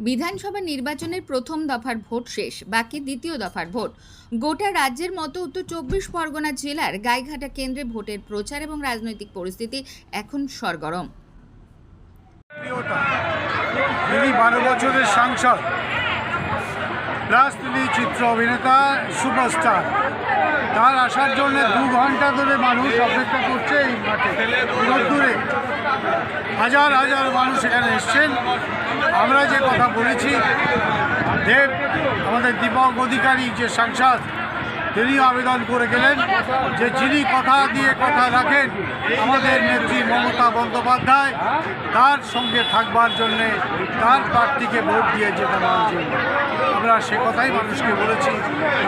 বিধানসভা নির্বাচনের প্রথম দফার ভোট শেষ, বাকি দ্বিতীয় দফার ভোট। গোটা রাজ্যের মতো উত্তর ২৪ পরগনা জেলার গাইঘাটা কেন্দ্রে ভোটের প্রচার এবং রাজনৈতিক পরিস্থিতি এখন সরগরম। তিনি 12 বছরের সাংসদ, প্লাস তিনি চিত্র অভিনেতা, সুপারস্টার। তার আসার জন্য 2 ঘন্টা ধরে মানুষ অপেক্ষা করছে এই মাঠে রোদ্দুরে। হাজার হাজার মানুষ এখানে এসছেন। আমরা যে কথা বলেছি, দেব আমাদের দীপক অধিকারী যে সাংসদ, তিনি আবেদন করে গেলেন যে যিনি কথা দিয়ে কথা রাখেন, আমাদের নেত্রী মমতা বন্দ্যোপাধ্যায়, তার সঙ্গে থাকবার জন্যে, তার প্রার্থীকে ভোট দিয়ে যেতে পারার জন্য। আমরা সে কথাই মানুষকে বলেছি,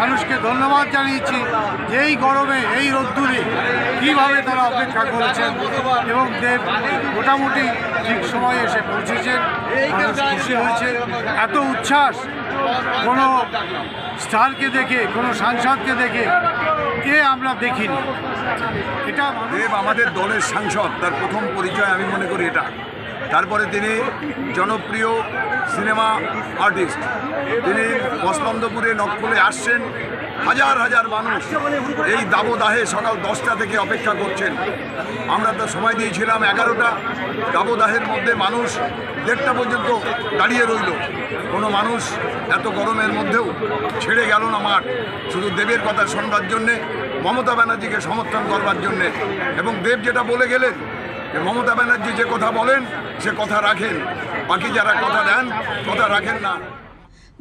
মানুষকে ধন্যবাদ জানিয়েছি যে এই গরমে, এই রোদ্দুরে কীভাবে তারা অপেক্ষা করেছেন এবং দেব মোটামুটি ঠিক সময়ে এসে পৌঁছেছেন। মানুষ খুশি হয়েছে। এত উচ্ছ্বাস কোনো স্টারকে দেখে, কোনো সাংসদকে দেখে আমরা দেখিনি। এটা দেব আমাদের দলের সাংসদ, তার প্রথম পরিচয় আমি মনে করি এটা। তারপরে তিনি জনপ্রিয় সিনেমা আর্টিস্ট। তিনি মসলন্দপুরে নকলে আসছেন। হাজার হাজার মানুষ এই দাবদাহে সকাল 10টা থেকে অপেক্ষা করছেন। আমরা তো সময় দিয়েছিলাম 11টা। দাবদাহের মধ্যে মানুষ 1:30 পর্যন্ত দাঁড়িয়ে রইল। কোনো মানুষ এত গরমের মধ্যেও ছেড়ে গেল না মাঠ, শুধু দেবের কথা শোনবার জন্যে, মমতা ব্যানার্জিকে সমর্থন করবার জন্যে। এবং দেব যেটা বলে গেলেন যে মমতা ব্যানার্জি যে কথা বলেন সে কথা রাখেন, বাকি যারা কথা দেন কথা রাখেন না।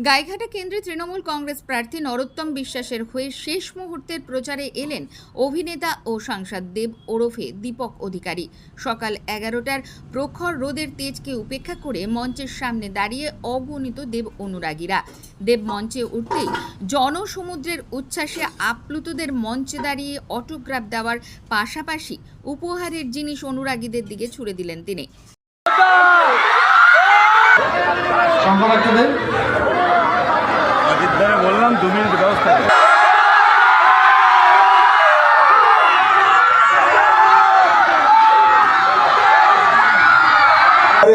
গাইঘাটা কেন্দ্রে তৃণমূল কংগ্রেস প্রার্থী নরোত্তম বিশ্বাসের হয়ে শেষ মুহূর্তের প্রচারে এলেন অভিনেতা ও সাংসদ দেব ওরফে দীপক অধিকারী। সকাল 11টার প্রখর রোদের তেজকে উপেক্ষা করে মঞ্চের সামনে দাঁড়িয়ে অগণিত দেব অনুরাগীরা। দেব মঞ্চে উঠতেই জনসমুদ্রের উচ্ছ্বাসে আপ্লুতদের মঞ্চে দাঁড়িয়ে অটোগ্রাফ দেওয়ার পাশাপাশি উপহারের জিনিস অনুরাগীদের দিকে ছুড়ে দিলেন তিনি। বললাম 2 মিনিট ব্যবস্থা।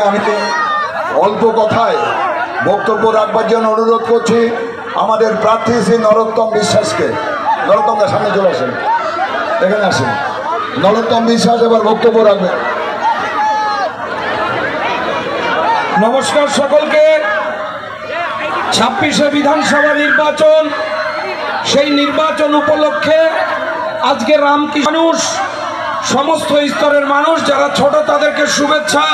আমি তো অল্প কথায় বক্তব্য রাখবার জন্য অনুরোধ করছি আমাদের প্রার্থী শ্রী নরোত্তম বিশ্বাসকে। নরোত্তমদার সামনে চলে আসেন, এখানে আসেন। নরোত্তম বিশ্বাস এবার বক্তব্য রাখবেন। নমস্কার সকলকে। 26শে বিধানসভা নির্বাচন, সেই নির্বাচন উপলক্ষে আজকে রামকৃষ্ণ মানুষ, সমস্ত স্তরের মানুষ, যারা ছোট তাদেরকে শুভেচ্ছা,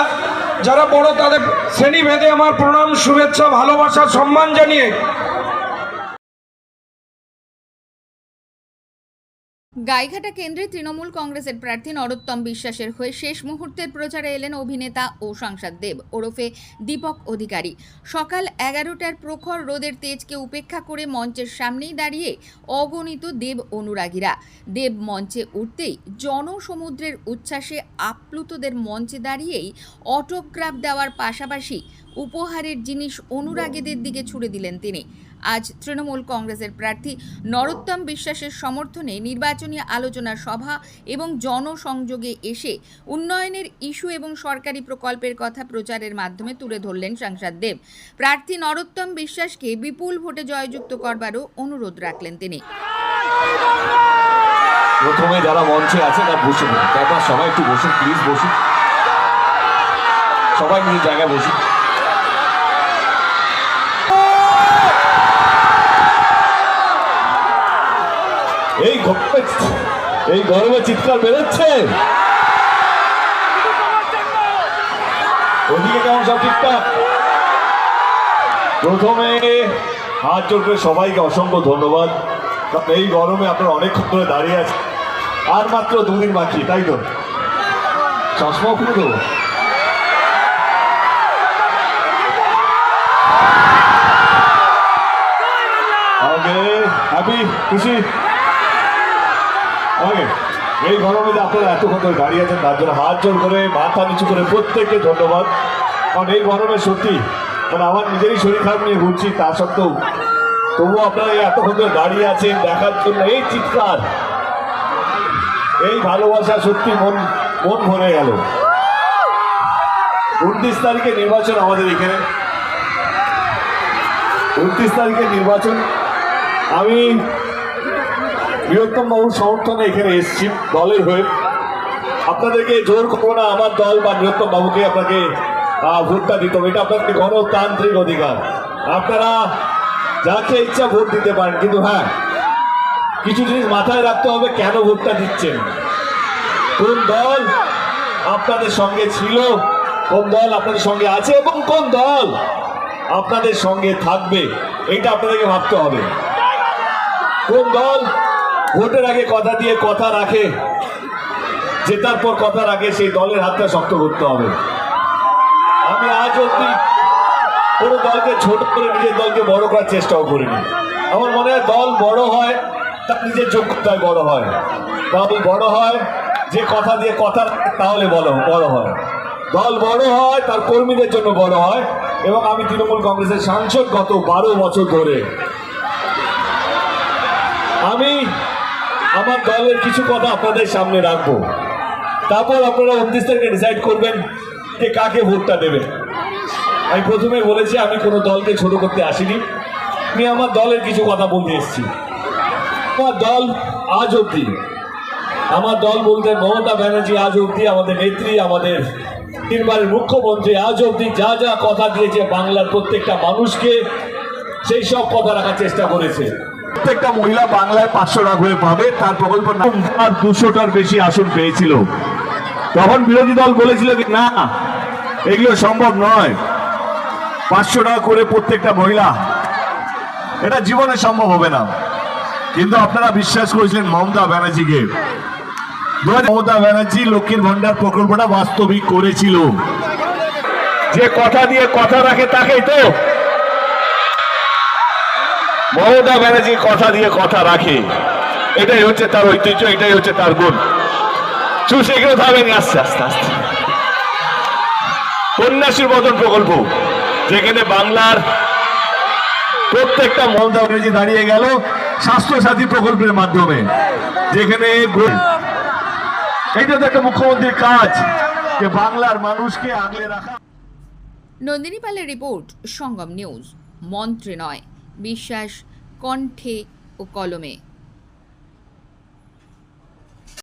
যারা বড় তাদের শ্রেণীভেদে আমার প্রণাম, শুভেচ্ছা, ভালোবাসা, সম্মান জানিয়ে গাইঘাটা কেন্দ্রে তৃণমূল কংগ্রেসের প্রার্থী নরোত্তম বিশ্বাসের হয়ে শেষ মুহূর্তের প্রচারে এলেন অভিনেতা ও সাংসদ দেব ওরফে দীপক অধিকারী। সকাল 11টার প্রখর রোদের তেজকে উপেক্ষা করে মঞ্চের সামনেই দাঁড়িয়ে অগণিত দেব অনুরাগীরা। দেব মঞ্চে উঠতেই জনসমুদ্রের উচ্ছ্বাসে আপ্লুতদের মঞ্চে দাঁড়িয়েই অটোগ্রাফ দেওয়ার পাশাপাশি উপহারের জিনিস অনুরাগীদের দিকে ছুড়ে দিলেন তিনি। আজ তৃণমূল কংগ্রেসের প্রার্থী নরোত্তম বিশ্বাসের সমর্থনে নির্বাচনী আলোচনা সভা এবং জনসংযোগে এসে উন্নয়নের ইস্যু এবং সরকারি প্রকল্পের কথা প্রচারের মাধ্যমে তুলে ধরলেন সাংসদ দেব। প্রার্থী নরোত্তম বিশ্বাসকে বিপুল ভোটে জয়যুক্ত করবারও অনুরোধ রাখলেন তিনি। প্রথমে যারা মঞ্চে আছে তারা বসুন, তারপর সবাই একটু বসুন, প্লিজ বসুন, সবাই নিজের জায়গায় বসুন। এই গরমে চিৎকার বেরোচ্ছে, ওদিকে কেমন সব ঠিকঠাক? প্রথমে হাত জোর করে সবাইকে অসংখ্য ধন্যবাদ। এই গরমে আপনারা অনেকক্ষণ ধরে দাঁড়িয়ে আছেন, আর মাত্র 2 দিন বাকি, তাই তো? চশমা খুলে দেবো। হ্যাপি, খুশি। এই গরমে আপনারা এতক্ষণ ধরে দাঁড়িয়ে আছেন, তার জন্য হাত জোর করে মাথা নিচু করে প্রত্যেককে ধন্যবাদ। কারণ এই গরমে সত্যি মানে আমার নিজেরই শরীর খারাপ নিয়ে ঘুরছি, তা সত্ত্বেও তবুও আপনারা এতক্ষণ ধরে দাঁড়িয়ে আছেন দেখার জন্য। এই চিৎকার, এই ভালোবাসা সত্যি মন ভরে গেল। 29 তারিখে নির্বাচন আমাদের এখানে। 29 তারিখের নির্বাচন আমি বৃহত্তম বাবুর সমর্থনে এখানে এসেছি দলের হয়ে। আপনাদেরকে জোর করবো না আমার দল বা বৃহত্তম বাবুকে আপনাকে ভোটটা দিতে হবে, এটা আপনাদের গণতান্ত্রিক অধিকার। আপনারা যাকে ইচ্ছা ভোট দিতে পারেন, কিন্তু হ্যাঁ কিছু জিনিস মাথায় রাখতে হবে, কেন ভোটটা দিচ্ছেন, কোন দল আপনাদের সঙ্গে ছিল, কোন দল আপনাদের সঙ্গে আছে এবং কোন দল আপনাদের সঙ্গে থাকবে, এইটা আপনাদেরকে ভাবতে হবে। কোন দল ভোটের আগে কথা দিয়ে কথা রাখে, জেতার পর কথা রাখে, সেই দলের হাতটা শক্ত করতে হবে। আমি আজ অব্দি কোনো দলকে ছোট করে নিজের দলকে বড় করার চেষ্টাও করিনি। আমার মনে হয় দল বড় হয় তার নিজের যোগ্যতায় বড় হয়, দল বড় হয় যে কথা দিয়ে কথা তাহলে বড় হয়, দল বড় হয় তার কর্মীদের জন্য বড় হয়। এবং আমি তৃণমূল কংগ্রেসের সাংসদ গত 12 বছর ধরে। আমি আমার দলের কিছু কথা আপনাদের সামনে রাখবো, তারপর আপনারা 29 তারিখে ডিসাইড করবেন যে কাকে ভোটটা দেবেন। আমি প্রথমে বলেছি আমি কোনো দলকে ছোট করতে আসিনি, আমি আমার দলের কিছু কথা বলতে এসেছি। আমার দল আজ অবধি, আমার দল বলতে মমতা ব্যানার্জি আজ অবধি, আমাদের নেত্রী, আমাদের 3 বারের মুখ্যমন্ত্রী আজ অবধি যা যা কথা দিয়েছে বাংলার প্রত্যেকটা মানুষকে, সেই সব কথা রাখার চেষ্টা করেছে। প্রত্যেকটা মহিলা বাংলায় 500 টাকা করে পাবে, তার প্রকল্প 200টার বেশি আসন পেয়েছিল। তখন বিরোধী দল বলেছিল কি না এগুলো সম্ভব নয়, 500 টাকা করে প্রত্যেকটা মহিলা, এটা জীবনে সম্ভব হবে না। কিন্তু আপনারা বিশ্বাস করেছিলেন মমতা ব্যানার্জিকে। মমতা ব্যানার্জি লক্ষ্মীর ভান্ডার প্রকল্পটা বাস্তবিক করেছিল। যে কথা দিয়ে কথা রাখে তাকেই তো মমতা ব্যানার্জি কথা দিয়ে কথা রাখে, এটাই হচ্ছে তার ঐতিহ্য, এটাই হচ্ছে তার গুণ। চুষে কেউ থাকবেনি আস্তে আস্তে আস্তে। কন্যাশ্রীর মতন প্রকল্প, যেখানে বাংলার প্রত্যেকটা মমতা ব্যানার্জি দাঁড়িয়ে গেল স্বাস্থ্যসাথী প্রকল্পের মাধ্যমে, যেখানে এইটা তো একটা মুখ্যমন্ত্রীর কাজ, যে বাংলার মানুষকে আগলে রাখা। নন্দিনী পালের রিপোর্ট, সঙ্গম নিউজ। মন্ত্রে নয়, বিশ্বাস কণ্ঠে ও কলমে।